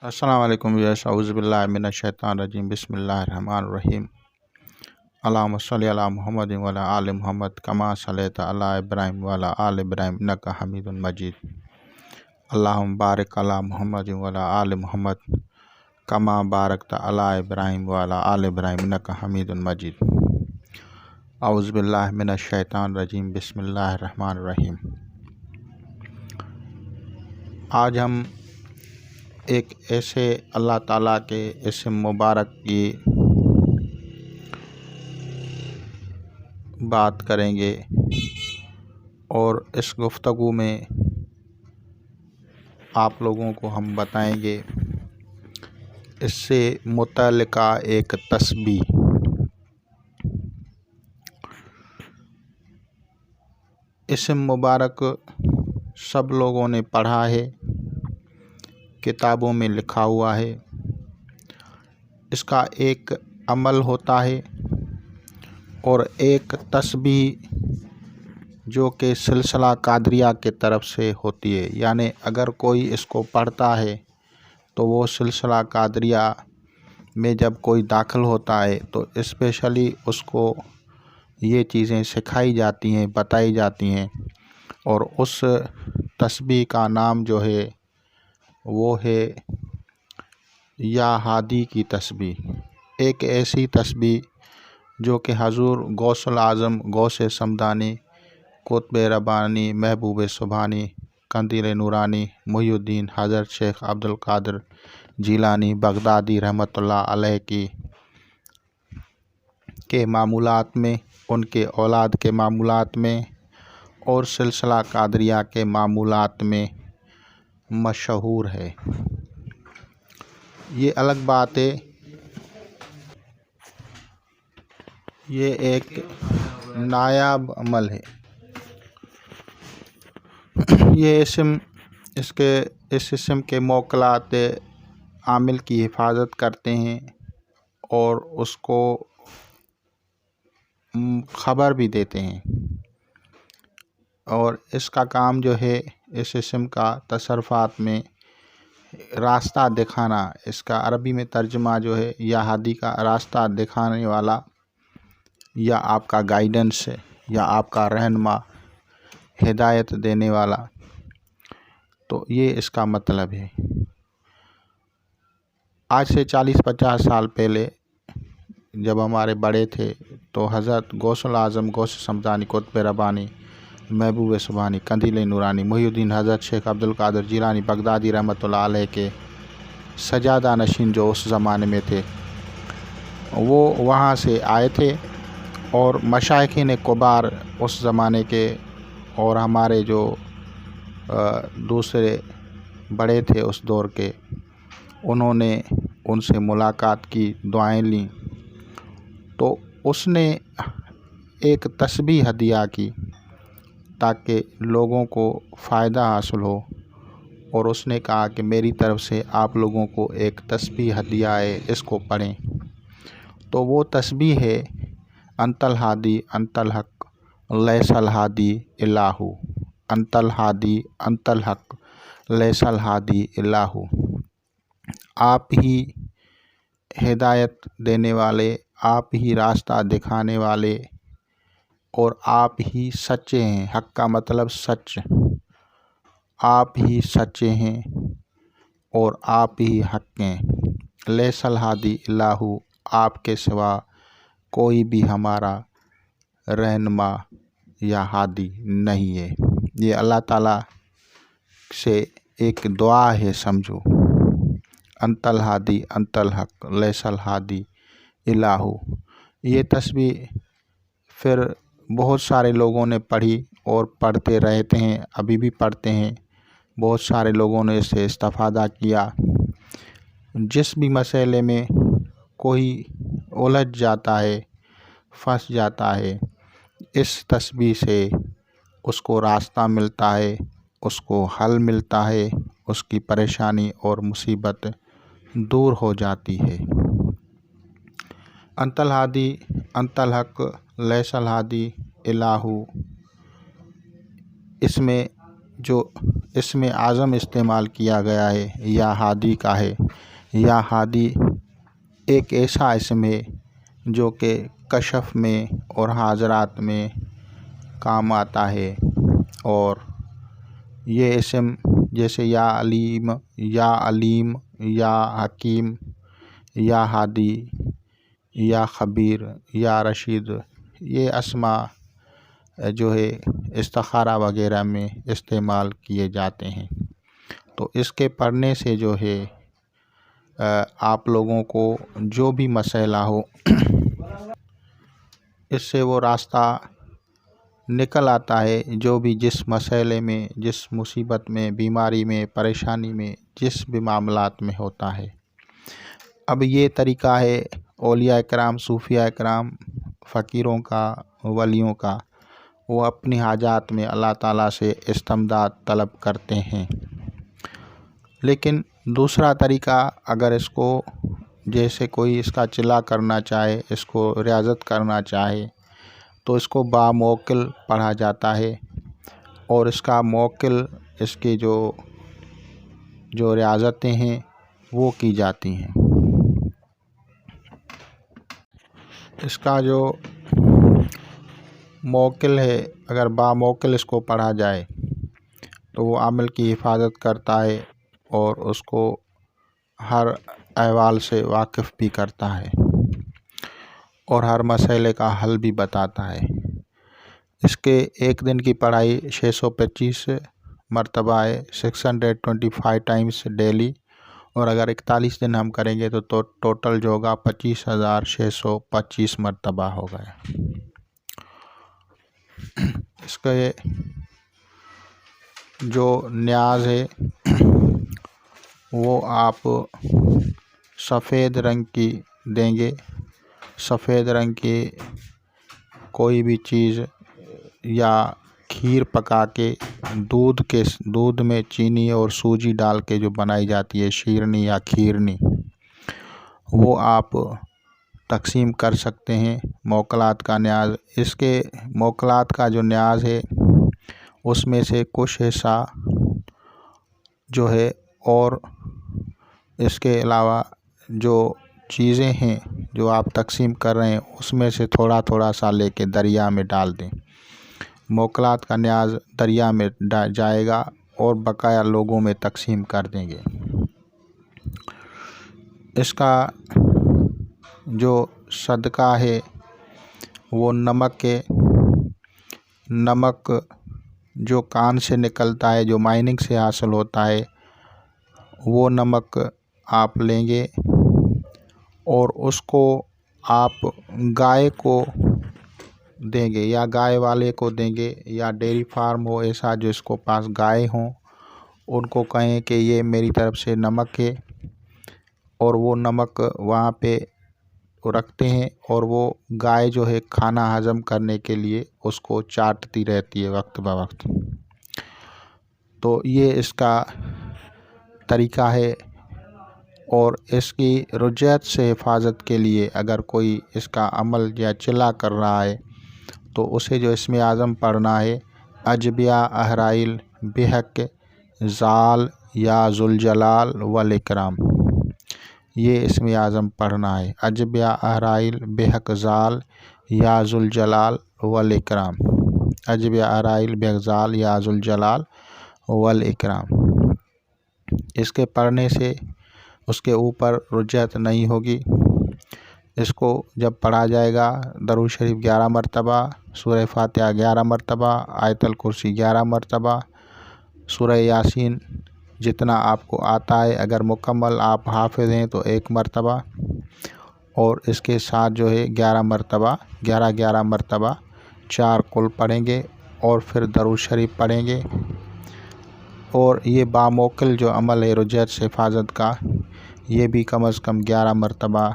السلام علیکم ویورز، اعوذ باللہ من الشیطان الرجیم، بسم اللہ الرحمن الرحیم۔ اللہم صلی علی محمد وعلی آل محمد کما صلیت علی ابراہیم وعلی آل ابراہیم انک حمید مجید۔ اللہم بارک علی محمد وعلی آل محمد کما بارکت علی ابراہیم وعلی آل ابراہیم انک حمید مجید۔ اعوذ باللہ من الشیطان الرجیم، بسم اللہ الرحمن الرحیم۔ آج ہم ایک ایسے اللہ تعالیٰ کے اسم مبارک کی بات کریں گے اور اس گفتگو میں آپ لوگوں کو ہم بتائیں گے اس سے متعلقہ ایک تسبیح۔ اسم مبارک سب لوگوں نے پڑھا ہے، کتابوں میں لکھا ہوا ہے۔ اس کا ایک عمل ہوتا ہے اور ایک تسبیح جو کہ سلسلہ قادریہ کی طرف سے ہوتی ہے، یعنی اگر کوئی اس کو پڑھتا ہے تو وہ سلسلہ قادریہ میں جب کوئی داخل ہوتا ہے تو اسپیشلی اس کو یہ چیزیں سکھائی جاتی ہیں، بتائی جاتی ہیں، اور اس تسبیح کا نام جو ہے وہ ہے یا ہادی کی تسبیح۔ ایک ایسی تسبیح جو کہ حضور غوث العظم غوث صمدانی قطب ربانی محبوب سبحانی قندیل نورانی محی الدین حضرت شیخ عبد القادر جیلانی بغدادی رحمۃ اللہ علیہ کے معمولات میں، ان کے اولاد کے معمولات میں اور سلسلہ قادریہ کے معمولات میں مشہور ہے۔ یہ الگ بات ہے، یہ ایک نایاب عمل ہے۔ یہ اس اسم کے موکلات عامل کی حفاظت کرتے ہیں اور اس کو خبر بھی دیتے ہیں، اور اس کا کام جو ہے اس اسم کا تصرفات میں راستہ دکھانا۔ اس کا عربی میں ترجمہ جو ہے یا ہادی کا راستہ دکھانے والا، یا آپ کا گائیڈنس، یا آپ کا رہنما، ہدایت دینے والا، تو یہ اس کا مطلب ہے۔ آج سے 40-50 سال پہلے جب ہمارے بڑے تھے تو حضرت غوث العظم غوث صمدانی قطب ربانی محبوب سبحانی قندیل نورانی محی الدین حضرت شیخ عبد القادر جیلانی بغدادی رحمۃ اللہ علیہ کے سجادہ نشین جو اس زمانے میں تھے، وہ وہاں سے آئے تھے، اور مشائخین کبار اس زمانے کے اور ہمارے جو دوسرے بڑے تھے اس دور کے، انہوں نے ان سے ملاقات کی، دعائیں لیں، تو اس نے ایک تسبیح ہدیہ کی تاکہ لوگوں کو فائدہ حاصل ہو، اور اس نے کہا کہ میری طرف سے آپ لوگوں کو ایک تسبیح ہدیہ ہے، اس کو پڑھیں۔ تو وہ تسبیح ہے انت الہادی انت الحق لیس الہادی الا ہو، انت الہادی انت الحق لیس الہادی الا ہو۔ آپ ہی ہدایت دینے والے، آپ ہی راستہ دکھانے والے، اور آپ ہی سچے ہیں۔ حق کا مطلب سچ، آپ ہی سچے ہیں اور آپ ہی حق ہیں۔ لیس الہادی الا ہو، آپ کے سوا کوئی بھی ہمارا رہنما یا ہادی نہیں ہے۔ یہ اللہ تعالیٰ سے ایک دعا ہے، سمجھو۔ انت الہادی انت الحق لیس الہادی الا ہو۔ یہ تسبیح پھر بہت سارے لوگوں نے پڑھی اور پڑھتے رہتے ہیں، ابھی بھی پڑھتے ہیں۔ بہت سارے لوگوں نے اس سے استفادہ کیا۔ جس بھی مسئلے میں کوئی الجھ جاتا ہے، پھنس جاتا ہے، اس تسبیح سے اس کو راستہ ملتا ہے، اس کو حل ملتا ہے، اس کی پریشانی اور مصیبت دور ہو جاتی ہے۔ انت الہادی انت الحق لیس الہادی الا ہو، اس میں جو اسم اعظم استعمال کیا گیا ہے یا ہادی کا ہے، یا ہادی ایک ایسا اسم ہے جو کہ کشف میں اور حاضرات میں کام آتا ہے، اور یہ اسم جیسے یا علیم، یا حکیم، یا ہادی، یا خبیر، یا رشید، یہ اسماء جو ہے استخارہ وغیرہ میں استعمال کیے جاتے ہیں۔ تو اس کے پڑھنے سے جو ہے آپ لوگوں کو جو بھی مسئلہ ہو اس سے وہ راستہ نکل آتا ہے، جو بھی جس مسئلے میں، جس مصیبت میں، بیماری میں، پریشانی میں، جس بھی معاملات میں ہوتا ہے۔ اب یہ طریقہ ہے اولیاء کرام، صوفیاء کرام، فقیروں کا، ولیوں کا، وہ اپنی حاجات میں اللہ تعالیٰ سے استمداد طلب کرتے ہیں۔ لیکن دوسرا طریقہ، اگر اس کو جیسے کوئی اس کا چلا کرنا چاہے، اس کو ریاضت کرنا چاہے، تو اس کو باموکل پڑھا جاتا ہے، اور اس کا موکل، اس کی جو ریاضتیں ہیں وہ کی جاتی ہیں۔ اس کا جو موکل ہے، اگر باموکل اس کو پڑھا جائے تو وہ عمل کی حفاظت کرتا ہے اور اس کو ہر احوال سے واقف بھی کرتا ہے اور ہر مسئلے کا حل بھی بتاتا ہے۔ اس کے ایک دن کی پڑھائی 625 مرتبہ ہے، 625 ٹائمز ڈیلی، اور اگر 41 دن ہم کریں گے تو ٹوٹل جو ہوگا 25,625 مرتبہ ہو گیا۔ اس کے جو نیاز ہے وہ آپ سفید رنگ کی دیں گے، سفید رنگ کی کوئی بھی چیز، یا کھیر پکا کے دودھ میں چینی اور سوجی ڈال کے جو بنائی جاتی ہے شیرنی یا کھیرنی، وہ آپ تقسیم کر سکتے ہیں۔ موکلات کا نیاز، اس کے موکلات کا جو نیاز ہے اس میں سے کچھ حصہ جو ہے، اور اس کے علاوہ جو چیزیں ہیں جو آپ تقسیم کر رہے ہیں اس میں سے تھوڑا تھوڑا سا لے کے دریا میں ڈال دیں۔ موکلات کا نیاز دریا میں جائے گا اور بقایا لوگوں میں تقسیم کر دیں گے۔ اس کا جو صدقہ ہے وہ نمک ہے۔ نمک جو کان سے نکلتا ہے، جو مائننگ سے حاصل ہوتا ہے، وہ نمک آپ لیں گے اور اس کو آپ گائے کو دیں گے، یا گائے والے کو دیں گے، یا ڈیری فارم ہو ایسا جس کو پاس گائے ہوں، ان کو کہیں کہ یہ میری طرف سے نمک ہے، اور وہ نمک وہاں پہ رکھتے ہیں، اور وہ گائے جو ہے کھانا ہضم کرنے کے لیے اس کو چاٹتی رہتی ہے وقت بہ وقت۔ تو یہ اس کا طریقہ ہے، اور اس کی رجعت سے حفاظت کے لیے اگر کوئی اس کا عمل یا چلا کر رہا ہے تو اسے جو اسم اعظم پڑھنا ہے، اجبیا اہرائل بحق ذال یا ذوالجلال والاکرام، یہ اسم اعظم پڑھنا ہے، اجبیا اہرائل بحق ذال یا ذوالجلال والاکرام، اجبیا اہرائل بحق ذال یا ذوالجلال والاکرام۔ اس کے پڑھنے سے اس کے اوپر رجعت نہیں ہوگی۔ اس کو جب پڑھا جائے گا، درود شریف 11 مرتبہ، سورہ فاتحہ 11 مرتبہ، آیت الکرسی 11 مرتبہ، سورہ یاسین جتنا آپ کو آتا ہے، اگر مکمل آپ حافظ ہیں تو 1 مرتبہ، اور اس کے ساتھ جو ہے 11 مرتبہ 11 مرتبہ 4 قل پڑھیں گے، اور پھر درود شریف پڑھیں گے۔ اور یہ باموکل جو عمل ہے رجعت سے حفاظت کا، یہ بھی کم از کم 11 مرتبہ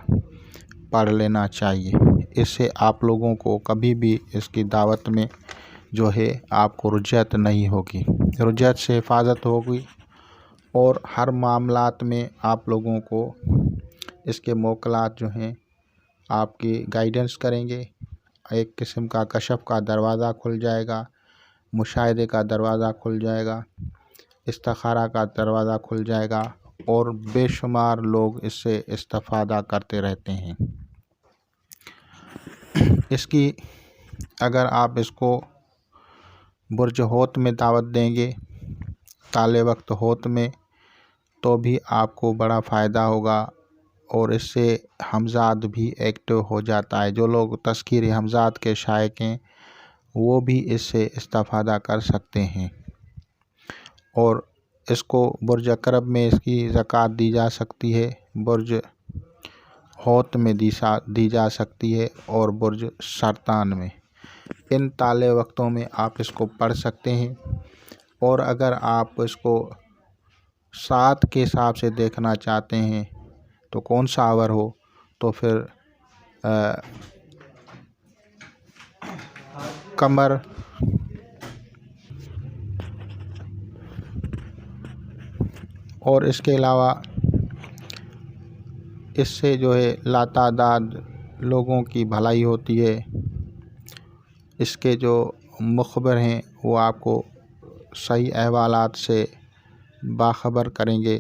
پڑھ لینا چاہیے۔ اس سے آپ لوگوں کو کبھی بھی اس کی دعوت میں جو ہے آپ کو رجعت نہیں ہوگی، رجعت سے حفاظت ہوگی، اور ہر معاملات میں آپ لوگوں کو اس کے موکلات جو ہیں آپ کی گائیڈنس کریں گے، ایک قسم کا کشف کا دروازہ کھل جائے گا، مشاہدے کا دروازہ کھل جائے گا، استخارہ کا دروازہ کھل جائے گا، اور بے شمار لوگ اس سے استفادہ کرتے رہتے ہیں۔ اس کی اگر آپ اس کو برج حوت میں دعوت دیں گے، طالع وقت حوت میں، تو بھی آپ کو بڑا فائدہ ہوگا، اور اس سے حمزاد بھی ایکٹیو ہو جاتا ہے۔ جو لوگ تذکیر حمزاد کے شائق ہیں وہ بھی اس سے استفادہ کر سکتے ہیں، اور اس کو برج عقرب میں اس کی زکوٰۃ دی جا سکتی ہے، برج حوت میں دی جا سکتی ہے، اور برج سرطان میں۔ ان طالع وقتوں میں آپ اس کو پڑھ سکتے ہیں، اور اگر آپ اس کو سات کے حساب سے دیکھنا چاہتے ہیں تو کون سا آور ہو، تو پھر قمر اور اس کے علاوہ اس سے جو ہے لاتعداد لوگوں کی بھلائی ہوتی ہے۔ اس کے جو مخبر ہیں وہ آپ کو صحیح احوالات سے باخبر کریں گے،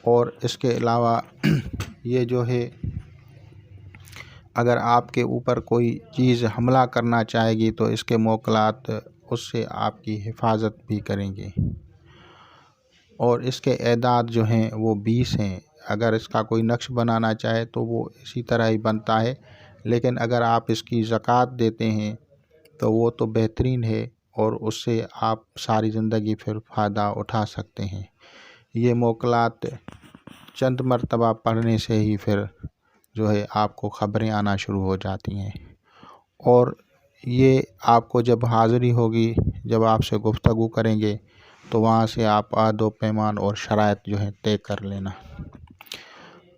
اور اس کے علاوہ یہ جو ہے اگر آپ کے اوپر کوئی چیز حملہ کرنا چاہے گی تو اس کے موکلات اس سے آپ کی حفاظت بھی کریں گے، اور اس کے اعداد جو ہیں وہ 20 ہیں۔ اگر اس کا کوئی نقش بنانا چاہے تو وہ اسی طرح ہی بنتا ہے، لیکن اگر آپ اس کی زکوٰۃ دیتے ہیں تو وہ تو بہترین ہے، اور اس سے آپ ساری زندگی پھر فائدہ اٹھا سکتے ہیں۔ یہ موکلات چند مرتبہ پڑھنے سے ہی پھر جو ہے آپ کو خبریں آنا شروع ہو جاتی ہیں، اور یہ آپ کو جب حاضری ہوگی، جب آپ سے گفتگو کریں گے تو وہاں سے آپ عہد و پیمان اور شرائط جو ہیں طے کر لینا۔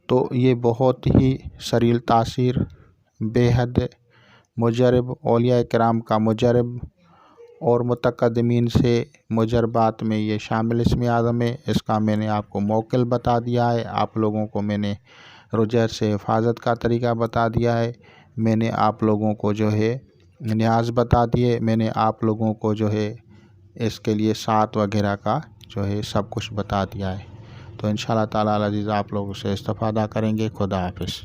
تو یہ بہت ہی سریل تاثیر، بے حد مجرب، اولیاء کرام کا مجرب اور متقدمین سے مجربات میں یہ شامل اسم اعظم ہے۔ اس کا میں نے آپ کو موکل بتا دیا ہے، آپ لوگوں کو میں نے رجعت سے حفاظت کا طریقہ بتا دیا ہے، میں نے آپ لوگوں کو جو ہے نیاز بتا دیے، میں نے آپ لوگوں کو جو ہے اس کے لیے سات وغیرہ کا جو ہے سب کچھ بتا دیا ہے۔ تو انشاءاللہ تعالی العزیز آپ لوگوں سے استفادہ کریں گے۔ خدا حافظ۔